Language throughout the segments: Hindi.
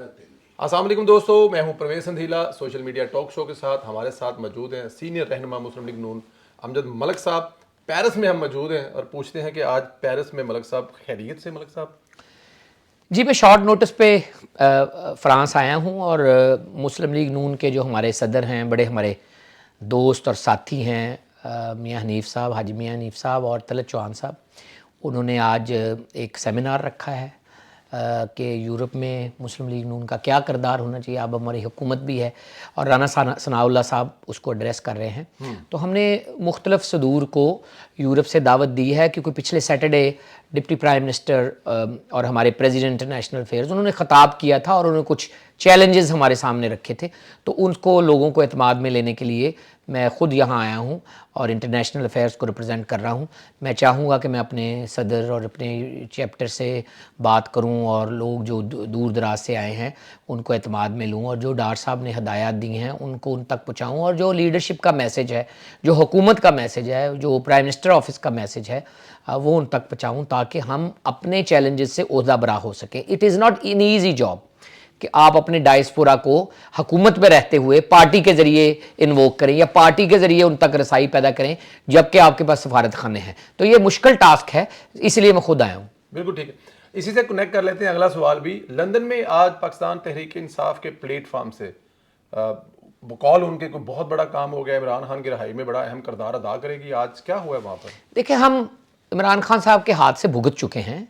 अस्सलाम वालेकुम दोस्तों, मैं हूं Parvez Sandhila. Social media talk show के साथ हमारे साथ मौजूद हैं सीनियर रहनुमा मुस्लिम लीग नून अमजद मलिक साहब। पेरिस में हम मौजूद हैं और पूछते हैं कि आज पेरिस में मलिक साहब खैरियत से। मलिक साहब जी, मैं शॉर्ट नोटिस पे फ़्रांस आया हूँ और मुस्लिम लीग नून के जो हमारे सदर हैं, बड़े हमारे दोस्त और साथी हैं, मियाँ हनीफ़ साहब, हाजी मियाँ हनीफ़ साहब और तलत चौहान साहब, उन्होंने आज एक सेमिनार रखा है कि यूरोप में मुस्लिम लीग नून का क्या किरदार होना चाहिए। अब हमारी हुकूमत भी है और राना सनाउल्लाह साहब उसको एड्रेस कर रहे हैं। तो हमने मुख्तलिफ़ सदूर को यूरोप से दावत दी है, क्योंकि पिछले सैटरडे डिप्टी प्राइम मिनिस्टर और हमारे प्रेसिडेंट इंटरनेशनल अफेयर्स उन्होंने ख़ताब किया था और उन्होंने कुछ चैलेंजेस हमारे सामने रखे थे। तो उनको लोगों को एतमाद में लेने के लिए मैं ख़ुद यहाँ आया हूँ और इंटरनेशनल अफेयर्स को रिप्रेजेंट कर रहा हूँ। मैं चाहूँगा कि मैं अपने सदर और अपने चैप्टर से बात करूँ और लोग जो दूर दराज से आए हैं उनको एतमाद में लूँ और जो डॉक्टर साहब ने हदायत दी हैं उनको उन तक पहुँचाऊँ, और जो लीडरशिप का मैसेज है, जो हुकूमत का मैसेज है, जो प्राइम मिनिस्टर ऑफिस का मैसेज है, वो उन तक पहुँचाऊँ ताकि हम अपने चैलेंजेस से ओहदा बरा हो सके। It is not in easy job कि आप अपने डायस्पोरा को हुकूमत में रहते हुए पार्टी के ज़रिए इन्वोक करें या पार्टी के ज़रिए उन तक रसाई पैदा करें जबकि आपके पास सफारत खाने हैं। तो ये मुश्किल टास्क है, इसलिए मैं खुद आया हूँ। बिल्कुल ठीक है, इसी से कनेक्ट कर लेते हैं अगला सवाल भी। लंदन में आज पाकिस्तान तहरीक इंसाफ के प्लेटफॉर्म से बकौल उनके कोई बहुत बड़ा काम हो गया, इमरान खान की रिहाई में बड़ा अहम किरदार अदा करेगी। आज क्या हुआ है वहाँ पर? देखिए, हम इमरान खान साहब के हाथ से भुगत चुके हैं।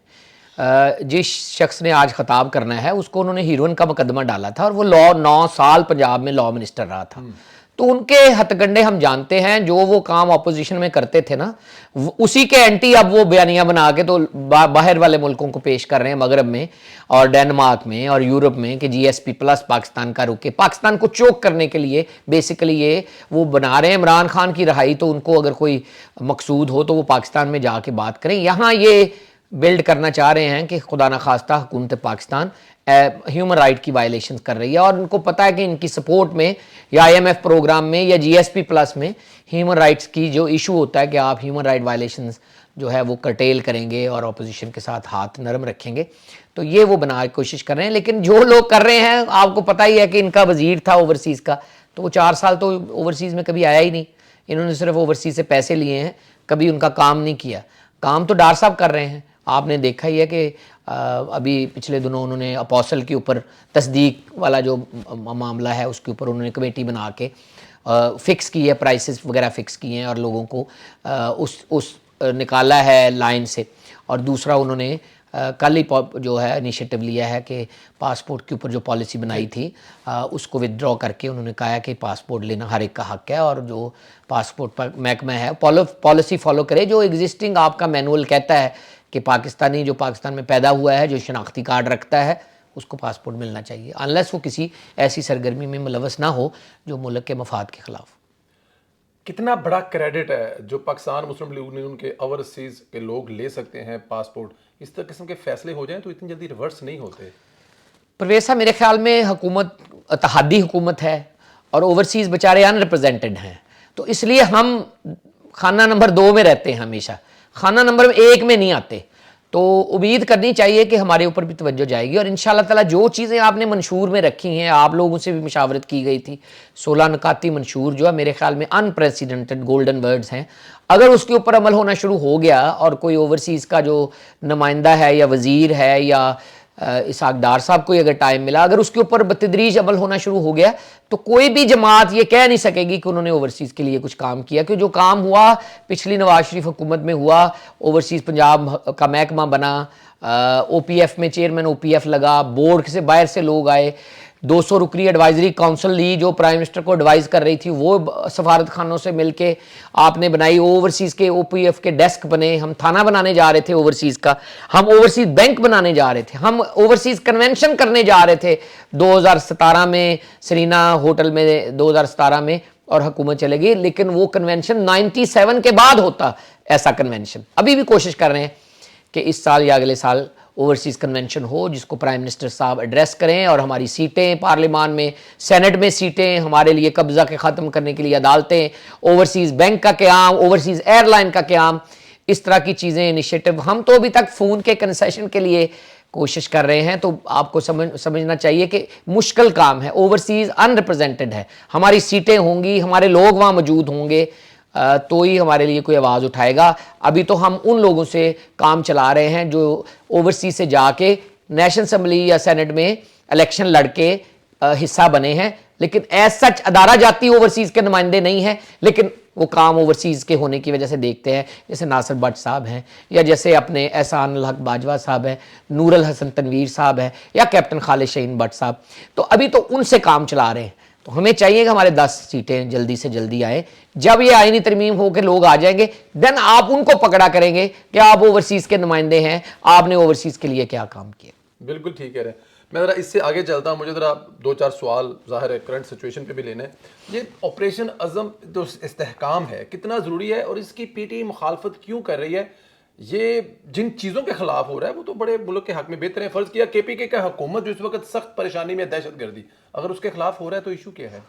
जिस शख्स ने आज खिताब करना है उसको उन्होंने हीरोइन का मुकदमा डाला था और वो 9 साल पंजाब में लॉ मिनिस्टर रहा था। तो उनके हथकंडे हम जानते हैं। जो वो काम अपोजिशन में करते थे ना, उसी के एंटी अब वो बयानियां बना के तो बाहर वाले मुल्कों को पेश कर रहे हैं, मगरब में और डेनमार्क में और यूरोप में, कि GSP प्लस पाकिस्तान का रुके। पाकिस्तान को चोक करने के लिए बेसिकली ये वो बना रहे हैं। इमरान खान की रिहाई तो उनको अगर कोई मकसूद हो तो वो पाकिस्तान में जाके बात करें। यहाँ ये बिल्ड करना चाह रहे हैं कि खुदा न खास्ता हुकूमत पाकिस्तान ह्यूमन राइट की वायलेशन कर रही है, और उनको पता है कि इनकी सपोर्ट में या IMF प्रोग्राम में या GSP प्लस में ह्यूमन राइट्स की जो इशू होता है कि आप ह्यूमन राइट वायलेशन जो है वो कर्टेल करेंगे और अपोजिशन के साथ हाथ नरम रखेंगे, तो ये वो बनाने की कोशिश कर रहे हैं। लेकिन जो लोग कर रहे हैं, आपको पता ही है कि इनका वजीर था ओवरसीज़ का, तो वो 4 साल तो ओवरसीज़ में कभी आया ही नहीं। इन्होंने सिर्फ ओवरसीज़ से पैसे लिए हैं, कभी उनका काम नहीं किया। काम तो डॉक्टर साहब कर रहे हैं। आपने देखा ही है कि अभी पिछले दिनों उन्होंने अपोसल के ऊपर तस्दीक वाला जो मामला है उसके ऊपर उन्होंने कमेटी बना के फ़िक्स की है, प्राइसेस वगैरह फ़िक्स किए हैं और लोगों को उस निकाला है लाइन से। और दूसरा उन्होंने कल ही जो है इनिशिएटिव लिया है कि पासपोर्ट के ऊपर जो पॉलिसी बनाई थी उसको विदड्रॉ करके उन्होंने कहा है कि पासपोर्ट लेना हर एक का हक है, और जो पासपोर्ट पर महकमा है पॉलिसी फॉलो करे। जो एग्जिस्टिंग आपका मैनुअल कहता है कि पाकिस्तानी जो पाकिस्तान में पैदा हुआ है, जो शनाख्ती कार्ड रखता है, उसको पासपोर्ट मिलना चाहिए, अनलेस वो किसी ऐसी सरगर्मी में मुलवस ना हो जो मुल्क के मफाद के ख़िलाफ़। कितना बड़ा क्रेडिट है जो पाकिस्तान मुस्लिम लीग नून के ओवरसीज के लोग ले सकते हैं पासपोर्ट? इस तरह किस्म के फैसले हो जाएं तो इतनी जल्दी रिवर्स नहीं होते। परवेज साहब, मेरे ख्याल में हुकूमत इत्तेहादी हुकूमत है और ओवरसीज़ बेचारे अनरिप्रेजेंटेड हैं, तो इसलिए हम खाना नंबर 2 में रहते हैं, हमेशा खाना नंबर 1 में नहीं आते। तो उम्मीद करनी चाहिए कि हमारे ऊपर भी तवज्जो जाएगी और इंशाल्लाह ताला जो चीज़ें आपने मंशूर में रखी हैं, आप लोगों से भी मुशावरत की गई थी। 16 नकाती मंशूर जो है मेरे ख्याल में अनप्रेसिडेंटेड गोल्डन वर्ड्स हैं। अगर उसके ऊपर अमल होना शुरू हो गया और कोई ओवरसीज़ का जो नुमाइंदा है या वज़ीर है या इसहाक डार साहब को अगर टाइम मिला, अगर उसके ऊपर बतदरीज अमल होना शुरू हो गया तो कोई भी जमात ये कह नहीं सकेगी कि उन्होंने ओवरसीज़ के लिए कुछ काम किया। क्योंकि जो काम हुआ पिछली नवाज शरीफ हुकूमत में हुआ, ओवरसीज़ पंजाब का महकमा बना, OPF में चेयरमैन OPF लगा, बोर्ड से बाहर से लोग आए, 200 रुकनी एडवाइजरी काउंसिल ली जो प्राइम मिनिस्टर को एडवाइज़ कर रही थी, वो सफारत खानों से मिलके आपने बनाई। ओवरसीज़ के OPF के डेस्क बने, हम थाना बनाने जा रहे थे ओवरसीज़ का, हम ओवरसीज़ बैंक बनाने जा रहे थे, हम ओवरसीज़ कन्वेंशन करने जा रहे थे 2017 में सरीना होटल में 2017 में, और हुकूमत चलेगी। लेकिन वो कन्वेंशन 97 के बाद होता, ऐसा कन्वेंशन अभी भी कोशिश कर रहे हैं कि इस साल या अगले साल ओवरसीज़ कन्वेंशन हो जिसको प्राइम मिनिस्टर साहब एड्रेस करें और हमारी सीटें पार्लियामान में, सेनेट में सीटें, हमारे लिए कब्जा के ख़त्म करने के लिए अदालतें, ओवरसीज़ बैंक का क़याम, ओवरसीज़ एयरलाइन का क़याम, इस तरह की चीज़ें इनिशिएटिव। हम तो अभी तक फ़ोन के कंसेशन के लिए कोशिश कर रहे हैं, तो आपको समझना चाहिए कि मुश्किल काम है। ओवरसीज अनरिप्रेजेंटेड है, हमारी सीटें होंगी, हमारे लोग वहाँ मौजूद होंगे, तो ही हमारे लिए कोई आवाज़ उठाएगा। अभी तो हम उन लोगों से काम चला रहे हैं जो ओवरसीज से जाके नेशनल असम्बली या सेनेट में इलेक्शन लड़के हिस्सा बने हैं, लेकिन एज सच अदारा जाती ओवरसीज के नुमाइंदे नहीं हैं, लेकिन वो काम ओवरसीज के होने की वजह से देखते हैं। जैसे नासिर भट्ट साहब हैं, या जैसे अपने एहसान उल हक बाजवा साहब हैं, नूरुल हसन तनवीर साहब हैं, या कैप्टन खालिद शहीन भट्ट साहब, तो अभी तो उनसे काम चला रहे हैं। तो हमें चाहिए कि हमारे 10 सीटें जल्दी से जल्दी आए। जब ये आईनी तरमीम हो के लोग आ जाएंगे, देन आप उनको पकड़ा करेंगे कि आप ओवरसीज के नुमाइंदे हैं, आपने ओवरसीज के लिए क्या काम किया। बिल्कुल ठीक कह रहे हैं। मैं ज़रा इससे आगे चलता हूँ, मुझे ज़रा 2-4 सवाल ज़ाहिर है करंट सिचुएशन पे भी लेने हैं। ये ऑपरेशन अज़म जो इस्तेहकाम है कितना ज़रूरी है और इसकी पीटीआई मुखालफत क्यों कर रही है? ये जिन चीज़ों के खिलाफ हो रहा है वो तो बड़े मुल्क के हक में बेहतर है। फ़र्ज़ किया केपीके का हुकूमत जो इस वक्त सख्त परेशानी में दहशत गर्दी, अगर उसके खिलाफ हो रहा है तो इशू क्या है?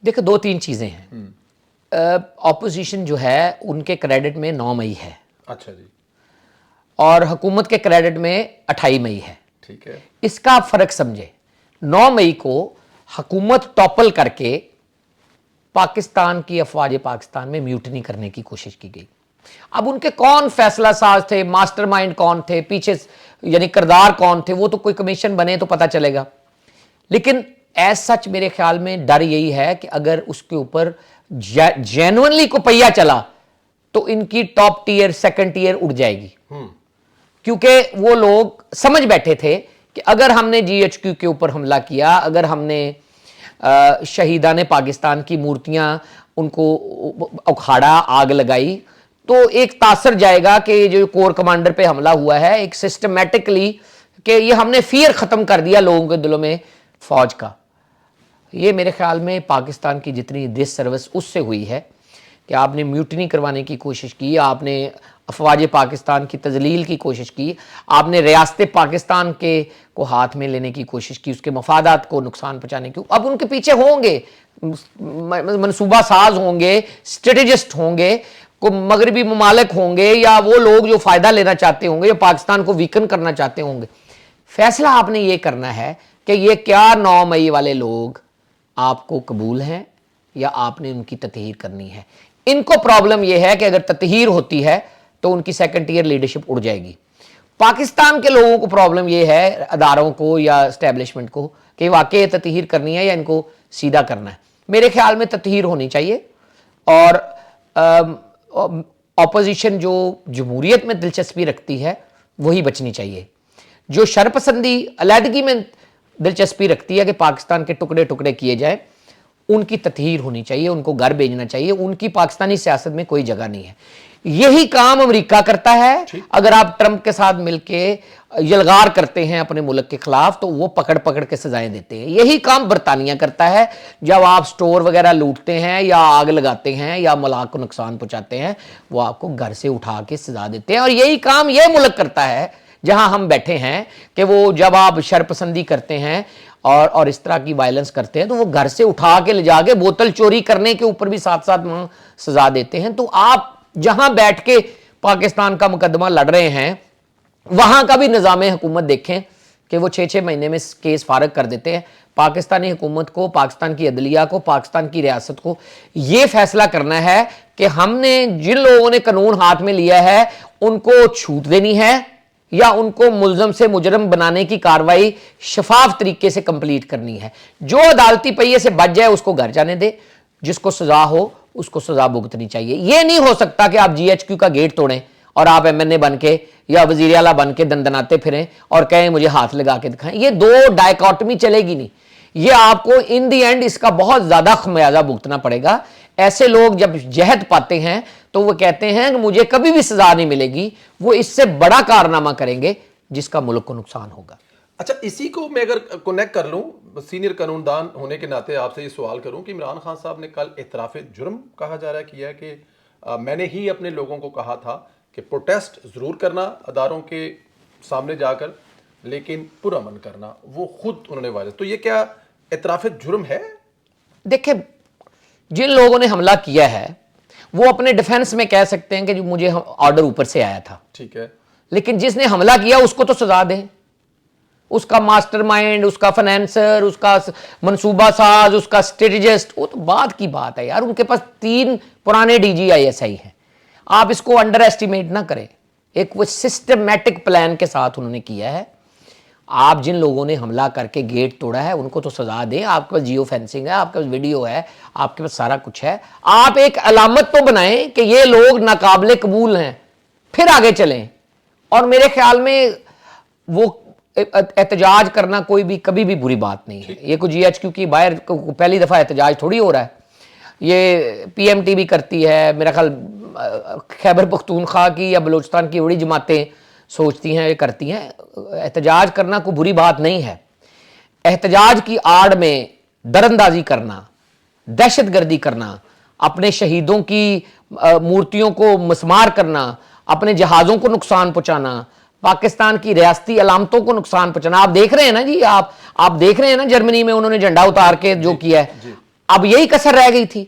देखो 2-3 चीज़ें हैं। ऑपोजिशन जो है उनके क्रेडिट में 9 मई है। अच्छा जी। और हुकूमत के क्रेडिट में 28 मई है। ठीक है। इसका आप फर्क समझे। 9 मई को हुकूमत टॉपल करके पाकिस्तान की अफवाज पाकिस्तान में म्यूटनी करने की कोशिश की गई। अब उनके कौन फैसला साज थे, मास्टरमाइंड कौन थे, पीछे यानी किरदार कौन थे, वो तो कोई कमीशन बने तो पता चलेगा। लेकिन एज सच मेरे ख्याल में डर यही है कि अगर उसके ऊपर जेन्युइनली को पहिया चला तो इनकी टॉप टीयर सेकंड टीयर उड़ जाएगी। क्योंकि वो लोग समझ बैठे थे कि अगर हमने जीएचक्यू के ऊपर हमला किया, अगर हमने शहीदान पाकिस्तान की मूर्तियां उनको उखाड़ा, आग लगाई, तो एक तासर जाएगा कि जो कोर कमांडर पे हमला हुआ है एक सिस्टमेटिकली, कि ये हमने फियर ख़त्म कर दिया लोगों के दिलों में फौज का। ये मेरे ख्याल में पाकिस्तान की जितनी डिस सर्विस उससे हुई है कि आपने म्यूटनी करवाने की कोशिश की, आपने अफवाज पाकिस्तान की तजलील की कोशिश की, आपने रियासत पाकिस्तान के को हाथ में लेने की कोशिश की, उसके मफादात को नुकसान पहुँचाने की। अब उनके पीछे होंगे मनसूबा साज होंगे, स्ट्रेटेजिस्ट होंगे, को मगरबी ममालिक होंगे, या वो लोग जो फ़ायदा लेना चाहते होंगे, या पाकिस्तान को वीकन करना चाहते होंगे। फैसला आपने ये करना है कि ये क्या 9 मई वाले लोग आपको कबूल हैं या आपने उनकी ततहीर करनी है। इनको प्रॉब्लम यह है कि अगर ततहीर होती है तो उनकी सेकंड ईयर लीडरशिप उड़ जाएगी। पाकिस्तान के लोगों को प्रॉब्लम यह है, अदारों को या एस्टेब्लिशमेंट को, कि वाकई ततहीर करनी है या इनको सीधा करना है। मेरे ख्याल में ततहीर होनी चाहिए, और ऑपोजिशन जो जमहूरियत में दिलचस्पी रखती है वही बचनी चाहिए। जो शरपसंदी अलहदगी में दिलचस्पी रखती है कि पाकिस्तान के टुकड़े टुकड़े किए जाए, उनकी ततहीर होनी चाहिए, उनको घर भेजना चाहिए। उनकी पाकिस्तानी सियासत में कोई जगह नहीं है। यही काम अमेरिका करता है। अगर आप ट्रंप के साथ मिलके यलगार करते हैं अपने मुल्क के खिलाफ, तो वो पकड़ पकड़ के सजाएं देते हैं। यही काम बरतानिया करता है। जब आप स्टोर वगैरह लूटते हैं या आग लगाते हैं या मुल्क को नुकसान पहुंचाते हैं, वो आपको घर से उठा के सजा देते हैं। और यही काम ये मुल्क करता है जहां हम बैठे हैं, कि वो जब आप शरपसंदी करते हैं और इस तरह की वायलेंस करते हैं, तो वो घर से उठा के ले जाके बोतल चोरी करने के ऊपर भी साथ साथ वहां सजा देते हैं। तो आप जहां बैठ के पाकिस्तान का मुकदमा लड़ रहे हैं, वहां का भी निज़ाम हुकूमत देखें कि वो 6-6 महीने में केस फारग कर देते हैं। पाकिस्तानी हुकूमत को, पाकिस्तान की अदलिया को, पाकिस्तान की रियासत को ये फैसला करना है कि हमने जिन लोगों ने कानून हाथ में लिया है उनको छूट देनी है, या उनको मुल्ज़म से मुजरम बनाने की कार्रवाई शफाफ तरीके से कंप्लीट करनी है। जो अदालती पहिए से बच जाए उसको घर जाने दे, जिसको सजा हो उसको सजा भुगतनी चाहिए। यह नहीं हो सकता कि आप जीएचक्यू का गेट तोड़ें और आप एमएनए बन के या वजीर आला बन के दंदनाते फिरें और कहें मुझे हाथ लगा के दिखाएं। ये दो डायकॉटमी चलेगी नहीं। ये आपको इन दी एंड इसका बहुत ज्यादा खमियाजा भुगतना पड़ेगा। ऐसे लोग जब जहद पाते हैं तो वो कहते हैं कि मुझे कभी भी सजा नहीं मिलेगी, वो इससे बड़ा कारनामा करेंगे जिसका मुल्क को नुकसान होगा। अच्छा, इसी को मैं अगर कनेक्ट कर लूं, सीनियर कानूनदान होने के नाते आपसे ये सवाल करूं कि इमरान खान साहब ने कल इतराफ़ जुर्म कहा जा रहा है किया है कि मैंने ही अपने लोगों को कहा था कि प्रोटेस्ट ज़रूर करना अदारों के सामने जाकर, लेकिन पुरअमन करना, वो खुद उन्होंने वायरस। तो ये क्या इतराफ़ जुर्म है? देखिए, जिन लोगों ने हमला किया है वो अपने डिफेंस में कह सकते हैं कि जो मुझे ऑर्डर ऊपर से आया था, ठीक है, लेकिन जिसने हमला किया उसको तो सजा दें। उसका मास्टरमाइंड, उसका फाइनेंसर, उसका मंसूबा साज, उसका स्ट्रेटजिस्ट, वो तो बात की बात है यार। उनके पास 3 पुराने DGISI हैं। आप इसको अंडर एस्टिमेट ना करें। एक वो सिस्टमैटिक प्लान के साथ उन्होंने किया है। आप जिन लोगों ने हमला करके गेट तोड़ा है उनको तो सजा दें। आपके पास जियो फेंसिंग है, आपके पास वीडियो है, आपके पास सारा कुछ है। आप एक अलामत तो बनाएं कि ये लोग नाकाबिले कबूल हैं, फिर आगे चलें। और मेरे ख्याल में वो एहतजाज करना कोई भी कभी भी बुरी बात नहीं है। ये कोई GHQ की बाहर पहली दफ़ा एहतजाज थोड़ी हो रहा है। ये PMT भी करती है, मेरा ख्याल खैबर पख्तूनख्वा की या बलूचिस्तान की बड़ी जमातें सोचती हैं, ये करती हैं। एहतजाज करना कोई बुरी बात नहीं है। एहतजाज की आड़ में दरअंदाजी करना, दहशतगर्दी करना, अपने शहीदों की मूर्तियों को मस्मार करना, अपने जहाज़ों को नुकसान पहुंचाना, पाकिस्तान की रियासती अलामतों को नुकसान पहुंचाना। आप देख रहे हैं ना जी, आप देख रहे हैं ना जर्मनी में उन्होंने झंडा उतार के जो किया है। अब यही कसर रह गई थी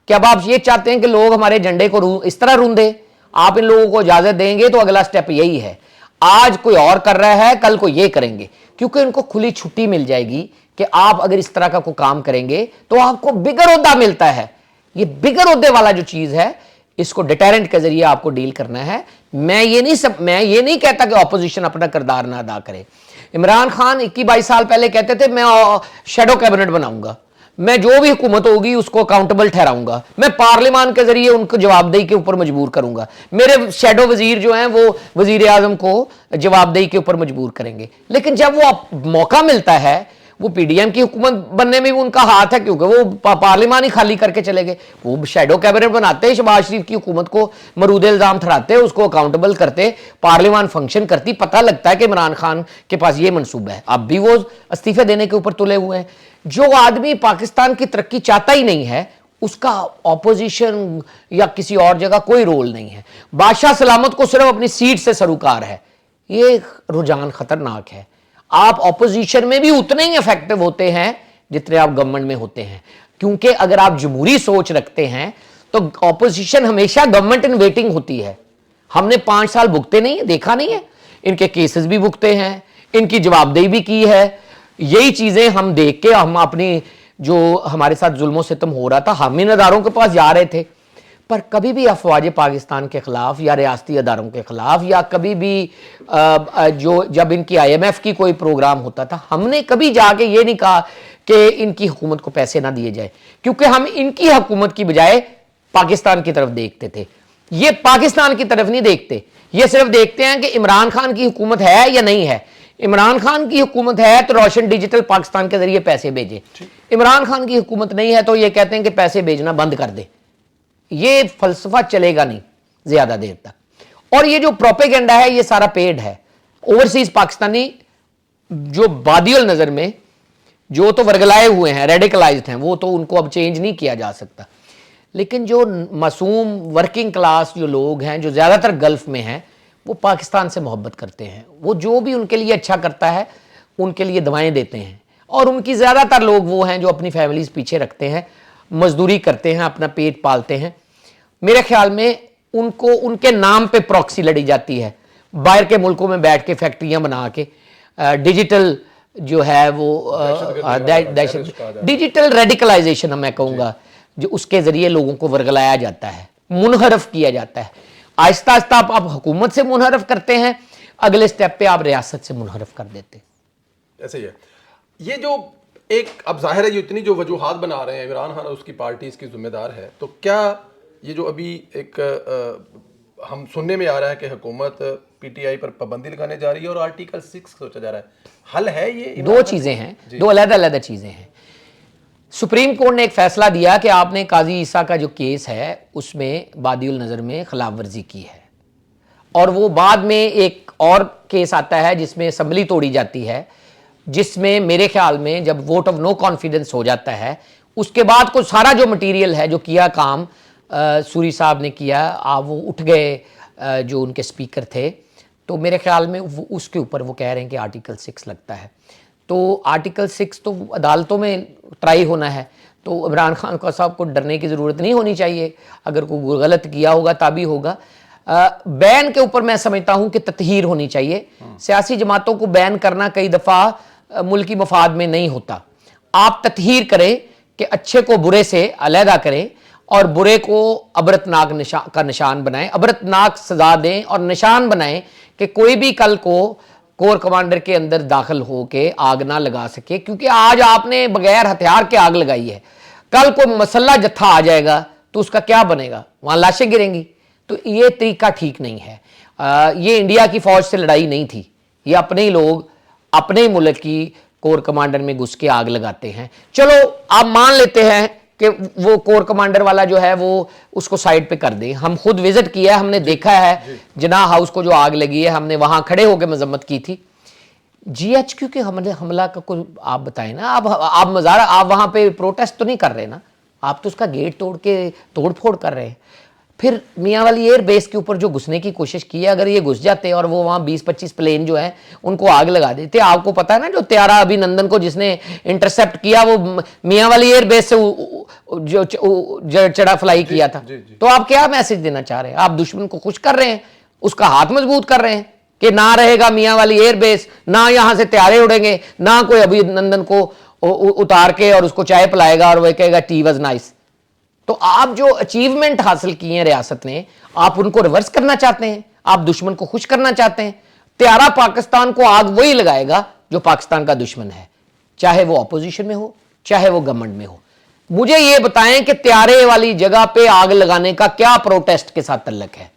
कि अब आप ये चाहते हैं कि लोग हमारे झंडे को इस तरह रूंधे। आप इन लोगों को इजाजत देंगे तो अगला स्टेप यही है। आज कोई और कर रहा है, कल को ये करेंगे, क्योंकि इनको खुली छुट्टी मिल जाएगी कि आप अगर इस तरह का कोई काम करेंगे तो आपको बिगर ओहदा मिलता है। ये बिगर ओहदे वाला जो चीज है, इसको डिटेरेंट के जरिए आपको डील करना है। मैं ये नहीं कहता कि ऑपोजिशन अपना किरदार ना अदा करे। इमरान खान 21-22 साल पहले कहते थे मैं शेडो कैबिनेट बनाऊंगा, मैं जो भी हुकूमत होगी उसको अकाउंटेबल ठहराऊंगा, मैं पार्लियामान के जरिए उनको जवाबदेही के ऊपर मजबूर करूंगा, मेरे शेडो वजीर जो हैं वो वजीर आजम को जवाबदेही के ऊपर मजबूर करेंगे। लेकिन जब वो मौका मिलता है, वो PDM की हुकूमत बनने में भी उनका हाथ है, क्योंकि वो पार्लियामान ही खाली करके चले गए। वो शेडो कैबिनेट बनाते, शहबाज शरीफ की हुकूमत को मरूद इल्जाम ठहराते, उसको अकाउंटेबल करते, पार्लियामान फंक्शन करती, पता लगता है कि इमरान खान के पास ये मनसूबा है। अब भी वो इस्तीफे देने के ऊपर तुले हुए हैं। जो आदमी पाकिस्तान की तरक्की चाहता ही नहीं है, उसका ऑपोजिशन या किसी और जगह कोई रोल नहीं है। बादशाह सलामत को सिर्फ अपनी सीट से सरोकार है। ये रुझान खतरनाक है। आप ऑपोजिशन में भी उतने ही इफेक्टिव होते हैं जितने आप गवर्नमेंट में होते हैं, क्योंकि अगर आप जमहूरी सोच रखते हैं तो ऑपोजिशन हमेशा गवर्नमेंट इन वेटिंग होती है। हमने 5 साल भुगते नहीं है, देखा नहीं है, इनके केसेस भी भुगते हैं, इनकी जवाबदेही भी की है। यही चीजें हम देख के हम अपनी जो हमारे साथ जुल्मो सितम हो रहा था, हम इन अदारों के पास जा रहे थे, पर कभी भी अफवाज पाकिस्तान के खिलाफ या रियासती अदारों के खिलाफ या कभी भी जो जब इनकी IMF की कोई प्रोग्राम होता था, हमने कभी जाके ये नहीं कहा कि इनकी हुकूमत को पैसे ना दिए जाए, क्योंकि हम इनकी हुकूमत की बजाय पाकिस्तान की तरफ देखते थे। ये पाकिस्तान की तरफ नहीं देखते, ये सिर्फ देखते हैं कि इमरान खान की हुकूमत है या नहीं है। इमरान खान की हुकूमत है तो रोशन डिजिटल पाकिस्तान के जरिए पैसे भेजे। इमरान खान की हुकूमत नहीं है तो ये कहते हैं कि पैसे भेजना बंद कर दे। ये फलसफा चलेगा नहीं ज्यादा देर तक। और ये जो प्रोपेगेंडा है ये सारा पेड है। ओवरसीज पाकिस्तानी जो बादियल नजर में जो तो वर्गलाए हुए हैं, रेडिकलाइज्ड हैं, वो तो उनको अब चेंज नहीं किया जा सकता। लेकिन जो मासूम वर्किंग क्लास जो लोग हैं, जो ज्यादातर गल्फ में हैं, वो पाकिस्तान से मोहब्बत करते हैं। वो जो भी उनके लिए अच्छा करता है उनके लिए दवाएं देते हैं। और उनकी ज्यादातर लोग वो हैं जो अपनी फैमिलीज पीछे रखते हैं, मजदूरी करते हैं, अपना पेट पालते हैं। मेरे ख्याल में उनको उनके नाम पे प्रॉक्सी लड़ी जाती है, बाहर के मुल्कों में बैठ के फैक्ट्रियां बना के डिजिटल जो है वो डिजिटल रेडिकलाइजेशन मैं कहूँगा, जो उसके जरिए लोगों को वर्गलाया जाता है, मुनहरफ किया जाता है। आहिस्ता आहिस्ता आप हुकूमत से मुनहरफ करते हैं, अगले स्टेप पे आप रियासत से मुनहरफ कर देते हैं। ऐसे ही है। ये जो एक अब जाहिर है, ये इतनी जो वजूहात बना रहे हैं इमरान खान और उसकी पार्टी इसकी जिम्मेदार है, तो क्या ये जो अभी एक हम सुनने में आ रहा है कि हुकूमत PTI पर पाबंदी लगाने जा रही है और आर्टिकल 6 सोचा जा रहा है, हल है ये? दो चीजें हैं, दो अलग-अलग चीजें हैं। सुप्रीम कोर्ट ने एक फैसला दिया कि आपने काजी ईसा का जो केस है उसमें बादियुल नज़र में खिलाफ वर्जी की है, और वो बाद में एक और केस आता है जिसमें असम्बली तोड़ी जाती है, जिसमें मेरे ख्याल में जब वोट ऑफ नो कॉन्फिडेंस हो जाता है उसके बाद को सारा जो मटीरियल है, जो किया काम सूरी साहब ने किया, आप वो उठ गए जो उनके स्पीकर थे, तो मेरे ख्याल में उसके ऊपर वो कह रहे हैं कि आर्टिकल 6 लगता है। तो आर्टिकल 6 तो अदालतों में ट्राई होना है, तो इमरान खान का साहब को डरने की ज़रूरत नहीं होनी चाहिए। अगर कोई गलत किया होगा तभी होगा। बैन के ऊपर मैं समझता हूं कि तत्हीर होनी चाहिए। सियासी जमातों को बैन करना कई दफा मुल्की मफाद में नहीं होता। आप तत्हीर करें कि अच्छे को बुरे से अलहदा करें और बुरे को अबरतनाक का निशान बनाएं, अबरतनाक सजा दें और निशान बनाएं कि कोई भी कल को कोर कमांडर के अंदर दाखिल होके आग ना लगा सके। क्योंकि आज आपने बगैर हथियार के आग लगाई है, कल को मसल्ला जत्था आ जाएगा तो उसका क्या बनेगा, वहां लाशें गिरेंगी। तो ये तरीका ठीक नहीं है। ये इंडिया की फौज से लड़ाई नहीं थी, ये अपने ही लोग अपने ही मुल्क की कोर कमांडर में घुस के आग लगाते हैं। चलो आप मान लेते हैं कि वो कोर कमांडर वाला जो है वो उसको साइड पे कर दें। हम खुद विजिट किया है, हमने देखा है जिन्ना हाउस को जो आग लगी है, हमने वहां खड़े होकर मजम्मत की थी। जीएचक्यू के हमला का कोई आप बताएं ना, आप मजारा, आप वहां पे प्रोटेस्ट तो नहीं कर रहे ना, आप तो उसका गेट तोड़ के तोड़ फोड़ कर रहे हैं। फिर मियाँ वाली एयर बेस के ऊपर जो घुसने की कोशिश की है, अगर ये घुस जाते और वो वहाँ 20-25 प्लेन जो है उनको आग लगा देते। आपको पता है ना, जो त्यारा अभिनंदन को जिसने इंटरसेप्ट किया वो मियाँ वाली एयर बेस से जो चढ़ा फ्लाई किया था। तो आप क्या मैसेज देना चाह रहे हैं? आप दुश्मन को खुश कर रहे हैं, उसका हाथ मजबूत कर रहे हैं कि ना रहेगा मियाँ वाली एयर बेस, ना यहाँ से त्यारे उड़ेंगे, ना कोई अभिनंदन को उतार के और उसको चाय पिलाएगा और वह कहेगा टी वॉज नाइस। तो आप जो अचीवमेंट हासिल किए हैं रियासत ने, आप उनको रिवर्स करना चाहते हैं, आप दुश्मन को खुश करना चाहते हैं। त्यारा पाकिस्तान को आग वही लगाएगा जो पाकिस्तान का दुश्मन है, चाहे वो ऑपोजिशन में हो चाहे वो गवर्नमेंट में हो। मुझे ये बताएं कि त्यारे वाली जगह पे आग लगाने का क्या प्रोटेस्ट के साथ तल्लक है?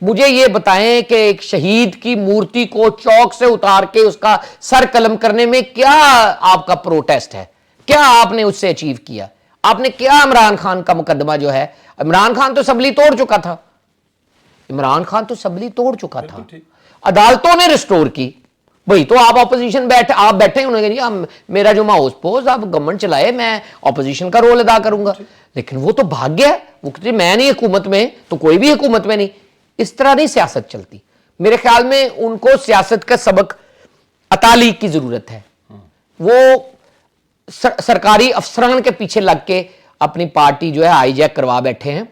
मुझे ये बताएं कि एक शहीद की मूर्ति को चौक से उतार के उसका सर कलम करने में क्या आपका प्रोटेस्ट है? क्या आपने उससे अचीव किया? आपने क्या इमरान खान का मुकदमा जो है, इमरान खान तो सबली तोड़ चुका था, इमरान खान तो सबली तोड़ चुका था, अदालतों ने रिस्टोर की। भाई तो आप ऑपोजिशन आप बैठे उन्होंने जी हम मेरा जो माउस पोज आप गवर्नमेंट चलाए, मैं ऑपोजिशन का रोल अदा करूंगा। लेकिन वो तो भाग गया, वो कहते मैं नहीं हुकूमत में तो कोई भी हुकूमत में नहीं। इस तरह नहीं सियासत चलती। मेरे ख्याल में उनको सियासत का सबक अतालीक की जरूरत है। वो सरकारी अफसरान के पीछे लग के अपनी पार्टी जो है हाईजैक करवा बैठे हैं।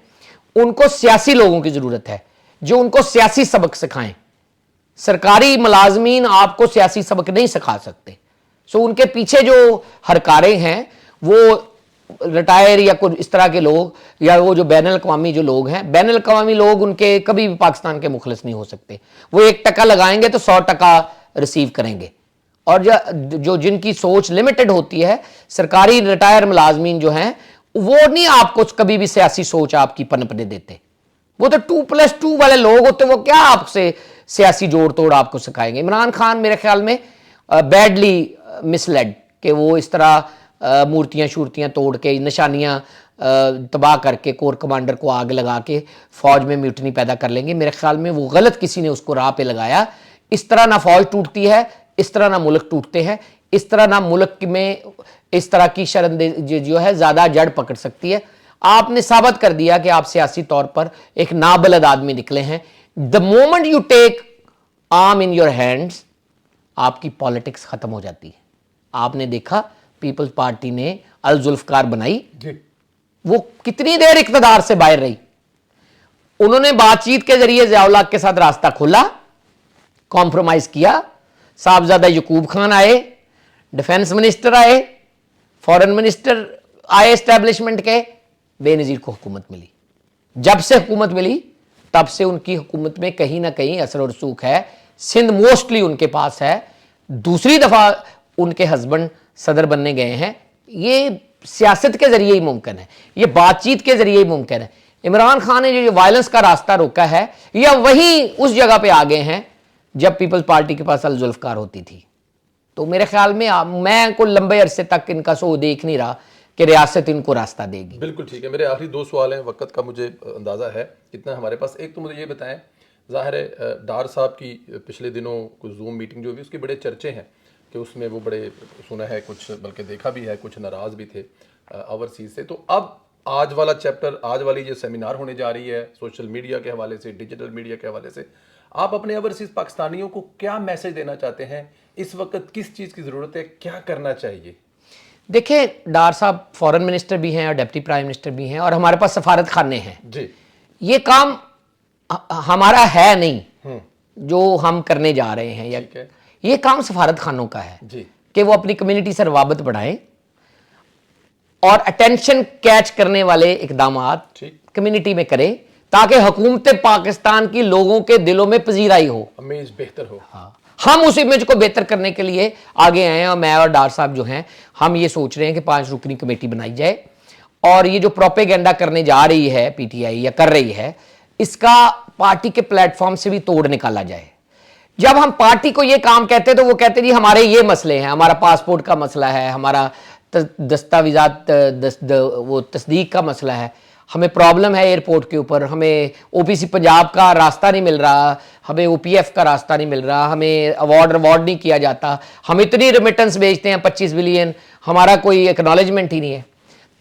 उनको सियासी लोगों की जरूरत है जो उनको सियासी सबक सिखाएं। सरकारी मुलाजमीन आपको सियासी सबक नहीं सिखा सकते। सो उनके पीछे जो हरकारें हैं वो रिटायर या कुछ इस तरह के लोग, या वो जो बैनुल अक़वामी जो लोग हैं, बैनुल अक़वामी लोग उनके कभी भी पाकिस्तान के मुखलिस नहीं हो सकते। वो 1 टका लगाएंगे तो 100 टका रिसीव करेंगे। और जो जिनकी सोच लिमिटेड होती है, सरकारी रिटायर मुलाजमीन जो हैं, वो नहीं आपको कभी भी सियासी सोच आपकी पनपने देते। वो तो 2+2 वाले लोग होते, वो क्या आपसे सियासी जोड़ तोड़ आपको सिखाएंगे। इमरान खान मेरे ख्याल में बैडली मिसलेड कि वो इस तरह मूर्तियां शूर्तियां तोड़ के, निशानियां तबाह करके कोर कमांडर को आग लगा के फौज में म्यूटनी पैदा कर लेंगे। मेरे ख्याल में वो गलत किसी ने उसको राह पे लगाया। इस तरह ना फौज टूटती है, इस तरह ना मुल्क टूटते हैं, इस तरह ना मुल्क में इस तरह की शर्मंदगी जो है ज्यादा जड़ पकड़ सकती है। आपने साबित कर दिया कि आप सियासी तौर पर एक नाबलद आदमी निकले हैं। The moment you take arm in your hands, आपकी पॉलिटिक्स खत्म हो जाती है। आपने देखा पीपल्स पार्टी ने अल जुल्फकार बनाई, वो कितनी देर इक़्तिदार से बाहर रही। उन्होंने बातचीत के जरिए ज़िया-उल-हक के साथ रास्ता खोला, कॉम्प्रोमाइज किया। साहबजादा यकूब खान आए, डिफेंस मिनिस्टर आए, फॉरेन मिनिस्टर आए एस्टेब्लिशमेंट के, बेनज़ीर को हुकूमत मिली। जब से हुकूमत मिली तब से उनकी हुकूमत में कहीं ना कहीं असर और रसूख है। सिंध मोस्टली उनके पास है। दूसरी दफा उनके हस्बैंड सदर बनने गए हैं। ये सियासत के जरिए ही मुमकिन है, ये बातचीत के जरिए ही मुमकिन है। इमरान खान ने जो वायलेंस का रास्ता रोका है, या वही उस जगह पे आ गए हैं जब पीपल्स पार्टी के पास अल जुल्फकार होती थी। तो मेरे ख्याल में मैं को लंबे अरसे तक इनका सो देख नहीं रहा कि रियासत इनको रास्ता देगी। बिल्कुल ठीक है। मेरे आखिरी 2 सवाल हैं, वक्त का मुझे अंदाज़ा है कितना हमारे पास। एक तो मुझे ये बताएं, ज़ाहिर है डार साहब की पिछले दिनों कुछ जूम मीटिंग जो हुई उसके बड़े चर्चे हैं कि उसमें वो बड़े सुना है, कुछ बल्कि देखा भी है, कुछ नाराज़ भी थे ओवरसीज़ से। तो अब आज वाला चैप्टर, आज वाली जो सेमिनार होने जा रही है सोशल मीडिया के हवाले से, डिजिटल मीडिया के हवाले से, आप अपने ओवरसीज़ पाकिस्तानियों को क्या मैसेज देना चाहते हैं? इस वक्त किस चीज़ की ज़रूरत है, क्या करना चाहिए? देखिए, डार साहब फॉरेन मिनिस्टर भी हैं और डिप्टी प्राइम मिनिस्टर भी हैं, और हमारे पास सफारत खाने हैं जी। ये काम हमारा है नहीं जो हम करने जा रहे हैं, या ठीक है। ये काम सफारत खानों का है जी। कि वो अपनी कम्युनिटी से रवाबत बढ़ाएं और अटेंशन कैच करने वाले इकदामात ठीक। कम्युनिटी में करें ताकि हुकूमत पाकिस्तान की लोगों के दिलों में पजीराई हो, इमेज बेहतर हो। हाँ, हम उस इमेज को बेहतर करने के लिए आगे आए हैं। और मैं और डार साहब जो हैं, हम ये सोच रहे हैं कि 5 रुकनी कमेटी बनाई जाए और ये जो प्रोपेगेंडा करने जा रही है पीटीआई या कर रही है, इसका पार्टी के प्लेटफॉर्म से भी तोड़ निकाला जाए। जब हम पार्टी को ये काम कहते हैं तो वो कहते हैं जी हमारे ये मसले हैं, हमारा पासपोर्ट का मसला है, हमारा दस्तावेजात वो तस्दीक का मसला है, हमें प्रॉब्लम है एयरपोर्ट के ऊपर, हमें ओपीसी पंजाब का रास्ता नहीं मिल रहा, हमें ओपीएफ का रास्ता नहीं मिल रहा, हमें अवार्ड नहीं किया जाता, हम इतनी रेमिटेंस भेजते हैं 25 बिलियन, हमारा कोई एक्नॉलेजमेंट ही नहीं है।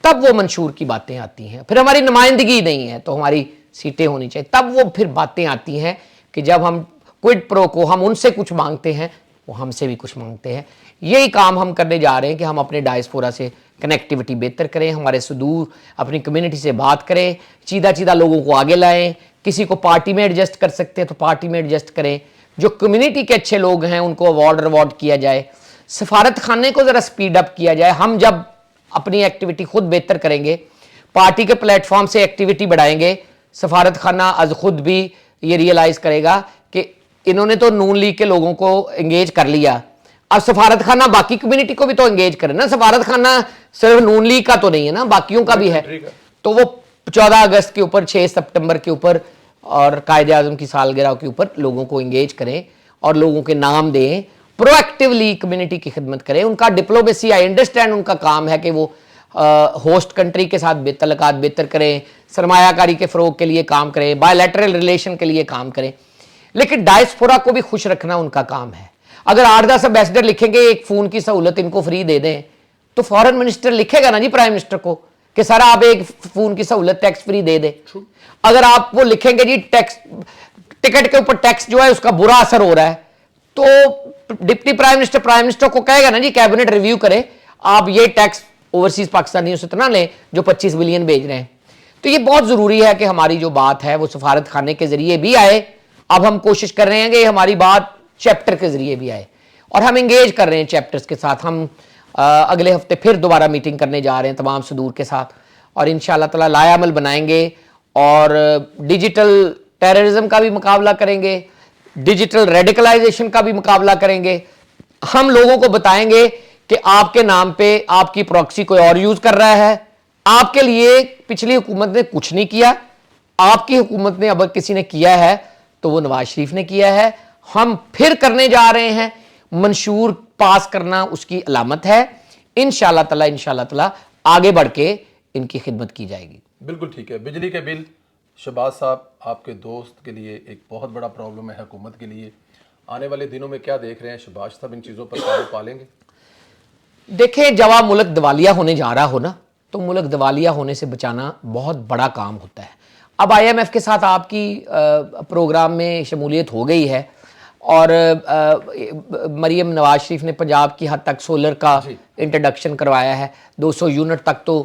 तब वो मंशूर की बातें आती हैं। फिर हमारी नुमाइंदगी नहीं है तो हमारी सीटें होनी चाहिए। तब वो फिर बातें आती हैं कि जब हम क्विड प्रो को हम उनसे कुछ मांगते हैं, वो हमसे भी कुछ मांगते हैं। यही काम हम करने जा रहे हैं कि हम अपने डायस्पोरा से कनेक्टिविटी बेहतर करें, हमारे सुदूर अपनी कम्युनिटी से बात करें, सीधा लोगों को आगे लाएं। किसी को पार्टी में एडजस्ट कर सकते हैं तो पार्टी में एडजस्ट करें। जो कम्युनिटी के अच्छे लोग हैं उनको अवार्ड किया जाए। सफारत खाने को ज़रा स्पीड अप किया जाए। हम जब अपनी एक्टिविटी खुद बेहतर करेंगे, पार्टी के प्लेटफॉर्म से एक्टिविटी बढ़ाएंगे, सफारत खाना अज खुद भी ये रियलाइज करेगा कि इन्होंने तो नून लीग के लोगों को एंगेज कर लिया, अब सफारत खाना बाकी कम्युनिटी को भी तो एंगेज करे ना। सफारत खाना सिर्फ नून लीग का तो नहीं है ना, बाकियों का भी है। तो वो 14 अगस्त के ऊपर, 6 सितंबर के ऊपर और कायदे आज़म की सालगिरह के ऊपर लोगों को एंगेज करें और लोगों के नाम दें, प्रोएक्टिवली कम्युनिटी की खिदमत करें। उनका डिप्लोमेसी, आई अंडरस्टैंड, उनका काम है कि वो होस्ट कंट्री के साथ तल्लुकात बेहतर करें, सरमायाकारी के फ़रोग के लिए काम करें, बायलैटरल रिलेशन के लिए काम करें, लेकिन डायस्पोरा को भी खुश रखना उनका काम है। अगर 8-10 एम्बेसडर लिखेंगे एक फ़ोन की सहूलत इनको फ्री दे दें, तो फॉरेन मिनिस्टर लिखेगा ना जी प्राइम मिनिस्टर को कि सर आप एक फ़ोन की सहूलत टैक्स फ्री दे दें। अगर आप वो लिखेंगे जी टैक्स टिकट के ऊपर टैक्स जो है उसका बुरा असर हो रहा है, तो डिप्टी प्राइम मिनिस्टर को कहेगा ना जी कैबिनेट रिव्यू करे, आप ये टैक्स ओवरसीज पाकिस्तानियों से तो ना लें जो 25 बिलियन भेज रहे हैं। तो ये बहुत ज़रूरी है कि हमारी जो बात है वो सफारत खाने के ज़रिए भी आए। अब हम कोशिश कर रहे हैं कि हमारी बात चैप्टर के ज़रिए भी आए और हम इंगेज कर रहे हैं चैप्टर्स के साथ। हम अगले हफ्ते फिर दोबारा मीटिंग करने जा रहे हैं तमाम सुदूर के साथ और इंशाअल्लाह ताला लायामल बनाएंगे और डिजिटल टेररिज्म का भी मुकाबला करेंगे, डिजिटल रेडिकलाइजेशन का भी मुकाबला करेंगे। हम लोगों को बताएंगे कि आपके नाम पे आपकी प्रॉक्सी कोई और यूज़ कर रहा है, आपके लिए पिछली हुकूमत ने कुछ नहीं किया, आपकी हुकूमत ने अब किसी ने किया है तो वो नवाज शरीफ ने किया है, हम फिर करने जा रहे हैं। मंशूर पास करना उसकी अलामत है। इंशाअल्लाह ताला आगे बढ़ के इनकी खिदमत की जाएगी। बिल्कुल ठीक है। बिजली के बिल, शहबाज साहब आपके दोस्त के लिए एक बहुत बड़ा प्रॉब्लम है, हुकूमत के लिए। आने वाले दिनों में क्या देख रहे हैं, शहबाज साहब इन चीज़ों पर काबू पा लेंगे? देखें, जब आप मुल्क दिवालिया होने जा रहा हो ना, तो मुल्क दिवालिया होने से बचाना बहुत बड़ा काम होता है। अब IMF के साथ आपकी प्रोग्राम में शमूलियत हो गई है और मरीम नवाज शरीफ ने पंजाब की हद तक सोलर का इंट्रोडक्शन करवाया है। 200 यूनिट तक तो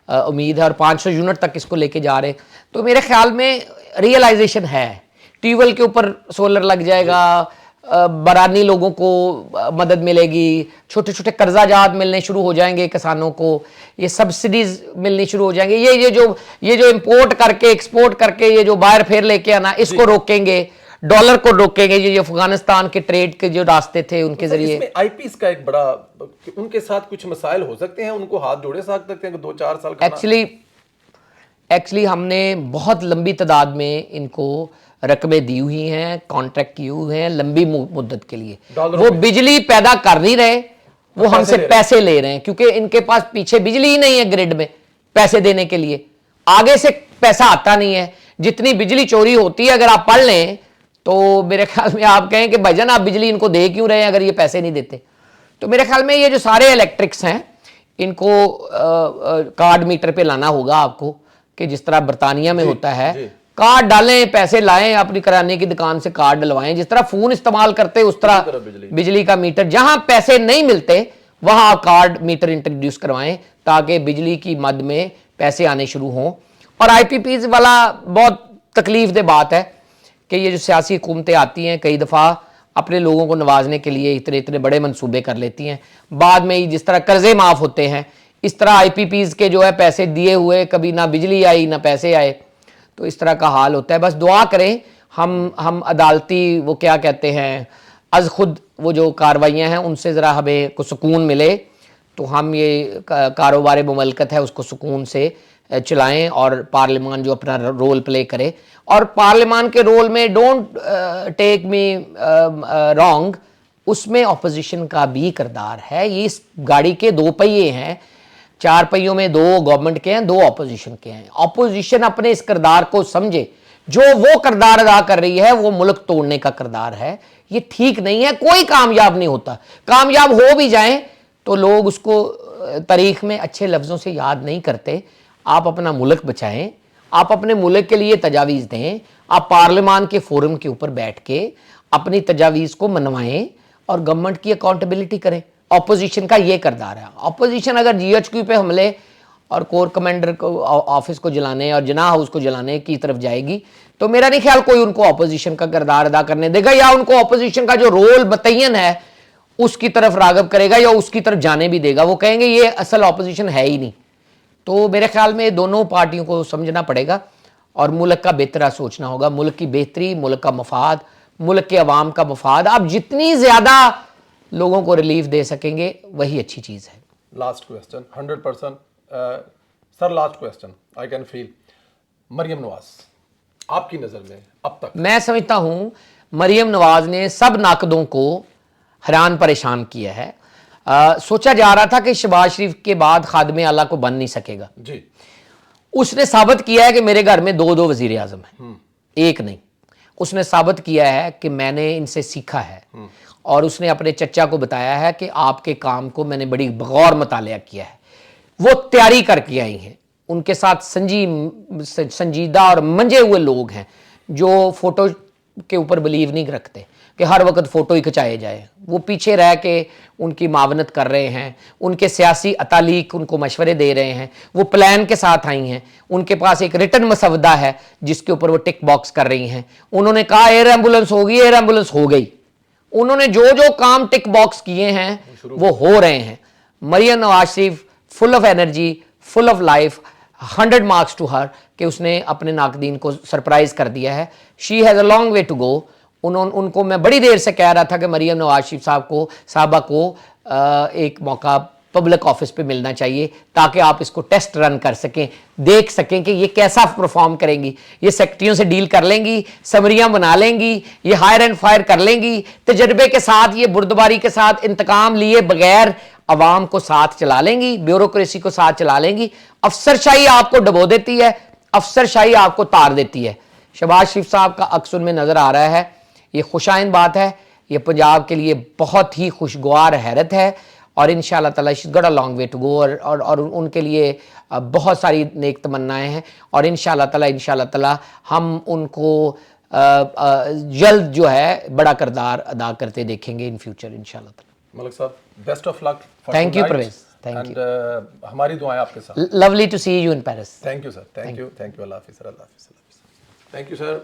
उम्मीद है और 500 यूनिट तक इसको लेके जा रहे हैं। तो मेरे ख्याल में रियलाइजेशन है, ट्यूबवेल के ऊपर सोलर लग जाएगा, बरानी लोगों को मदद मिलेगी, छोटे छोटे कर्जाजात मिलने शुरू हो जाएंगे किसानों को, ये सब्सिडीज मिलनी शुरू हो जाएंगे। ये जो इंपोर्ट करके एक्सपोर्ट करके ये जो बाहर फेर लेके आना, इसको रोकेंगे, डॉलर को रोकेंगे। ये अफगानिस्तान के ट्रेड के जो रास्ते थे उनके जरिए आईपीएस का एक बड़ा, उनके साथ कुछ मसाइल हो सकते हैं, उनको हाथ जोड़े सकते हैं 2-4 साल। एक्चुअली हमने बहुत लंबी तादाद में इनको रकमें दी हुई हैं, कॉन्ट्रैक्ट किए हुए हैं लंबी मुद्दत के लिए। वो बिजली पैदा कर नहीं रहे, वो हमसे पैसे ले रहे हैं क्योंकि इनके पास पीछे बिजली ही नहीं है ग्रिड में पैसे देने के लिए, आगे से पैसा आता नहीं है। जितनी बिजली चोरी होती है अगर आप पढ़ लें तो मेरे ख्याल में आप कहें कि भाईजान आप बिजली इनको दे क्यों रहे हैं अगर ये पैसे नहीं देते। तो मेरे ख्याल में ये जो सारे इलेक्ट्रिक्स हैं इनको कार्ड मीटर पे लाना होगा आपको, कि जिस तरह बरतानिया में होता है, कार्ड डालें, पैसे लाएं, अपनी किराने की दुकान से कार्ड डलवाएं। जिस तरह फोन इस्तेमाल करते उस तरह बिजली का मीटर, जहां पैसे नहीं मिलते वहां आप कार्ड मीटर इंट्रोड्यूस करवाएं ताकि बिजली की मद में पैसे आने शुरू हों। और IPPs वाला बहुत तकलीफ दे बात है कि ये जो सियासी हुकूमतें आती हैं कई दफ़ा अपने लोगों को नवाजने के लिए इतने इतने बड़े मंसूबे कर लेती हैं, बाद में ही जिस तरह कर्जे माफ़ होते हैं इस तरह IPPs के जो है पैसे दिए हुए कभी ना बिजली आई ना पैसे आए, तो इस तरह का हाल होता है। बस दुआ करें हम अदालती वो क्या कहते हैं अज खुद वो जो कार्रवाइयाँ हैं उनसे ज़रा हमें को सुकून मिले, तो हम ये कारोबार मुमलकत है उसको सुकून से चलाएं और पार्लियामान जो अपना रोल प्ले करे। और पार्लियामान के रोल में डोंट टेक मी रॉन्ग, उसमें ऑपोजिशन का भी किरदार है। ये इस गाड़ी के दो पहिए हैं, चार पहियों में दो गवर्नमेंट के हैं, दो ऑपोजिशन के हैं। ऑपोजिशन अपने इस किरदार को समझे, जो वो किरदार अदा कर रही है वो मुल्क तोड़ने का किरदार है, ये ठीक नहीं है। कोई कामयाब नहीं होता, कामयाब हो भी जाएं तो लोग उसको तारीख में अच्छे लफ्ज़ों से याद नहीं करते। आप अपना मुल्क बचाएं, आप अपने मुल्क के लिए तजावीज़ दें, आप पार्लियामान के फोरम के ऊपर बैठ के अपनी तजावीज़ को मनवाएं और गवर्नमेंट की अकाउंटेबिलिटी करें। ऑपोजिशन का ये किरदार है। ऑपोजिशन अगर GHQ पे हमले और कोर कमांडर को ऑफिस को जलाने और जना हाउस को जलाने की तरफ जाएगी तो मेरा नहीं ख्याल कोई उनको ऑपोजिशन का किरदार अदा करने देगा, या उनको ऑपोजिशन का जो रोल मुतय्यन है उसकी तरफ रागब करेगा या उसकी तरफ जाने भी देगा। वो कहेंगे ये असल ऑपोजिशन है ही नहीं। तो मेरे ख्याल में दोनों पार्टियों को समझना पड़ेगा और मुल्क का बेहतरा सोचना होगा। मुल्क की बेहतरी, मुल्क का मफाद, मुल्क के अवाम का मफाद, आप जितनी ज़्यादा लोगों को रिलीफ दे सकेंगे वही अच्छी चीज़ है। Last question 100% sir, last question I can feel, Maryam Nawaz आपकी नज़र में अब तक? मैं समझता हूँ मरियम नवाज ने सब नाकदों को हैरान परेशान किया है। सोचा जा रहा था कि शहबाज शरीफ के बाद खादमे आला को बन नहीं सकेगा जी, उसने साबित किया है कि मेरे घर में दो वजीर आजम हैं, एक नहीं। उसने साबित किया है कि मैंने इनसे सीखा है और उसने अपने चचा को बताया है कि आपके काम को मैंने बड़ी गौर मुतालिया किया है। वो तैयारी करके आई हैं, उनके साथ संजीदा और मंजे हुए लोग हैं जो फोटो के ऊपर बिलीव नहीं रखते कि हर वक्त फ़ोटो ही खिंचाए जाए। वो पीछे रह के उनकी मावनत कर रहे हैं, उनके सियासी अतालीक उनको मशवरे दे रहे हैं, वो प्लान के साथ आई हैं, उनके पास एक रिटन मसवदा है जिसके ऊपर वो टिक बॉक्स कर रही हैं। उन्होंने कहा एयर एम्बुलेंस होगी, एयर एम्बुलेंस हो गई। उन्होंने जो जो काम टिक बॉक्स किए हैं वो हो रहे हैं। Maryam Nawaz Sharif full of energy, full of life, 100 marks to her कि उसने अपने नाकदीन को सरप्राइज कर दिया है। She has a long way to go. उनको मैं बड़ी देर से कह रहा था कि मरियम नवाज शरीफ साहबा को एक मौका पब्लिक ऑफिस पे मिलना चाहिए ताकि आप इसको टेस्ट रन कर सकें, देख सकें कि ये कैसा परफॉर्म करेंगी। ये सेक्रेटरियों से डील कर लेंगी, समरियां बना लेंगी, ये हायर एंड फायर कर लेंगी, तजर्बे के साथ, ये बुर्दबारी के साथ, इंतकाम लिए बगैर अवाम को साथ चला लेंगी, ब्यूरोक्रेसी को साथ चला लेंगी। अफसरशाही आपको डबो देती है, अफसरशाही आपको तार देती है। शहबाज शरीफ साहब का अक्स उनमें नजर आ रहा है। ये खुशाइन बात है, ये पंजाब के लिए बहुत ही खुशगवार हैरत है और इंशाअल्लाह ताला she got a long way to go और उनके लिए बहुत सारी नेक तमन्नाएं हैं और इंशाअल्लाह ताला हम उनको जल्द जो है बड़ा किरदार अदा करते देखेंगे इन फ्यूचर इंशाअल्लाह ताला। Malik Sahab, best of luck. Thank you Parvez, thank you. हमारी दुआएं आपके साथ। Lovely to see you in Paris. Thank you sir, thank you, अल्लाह हाफिज़ सर, अल्लाह हाफिज़, थैंक यू सर।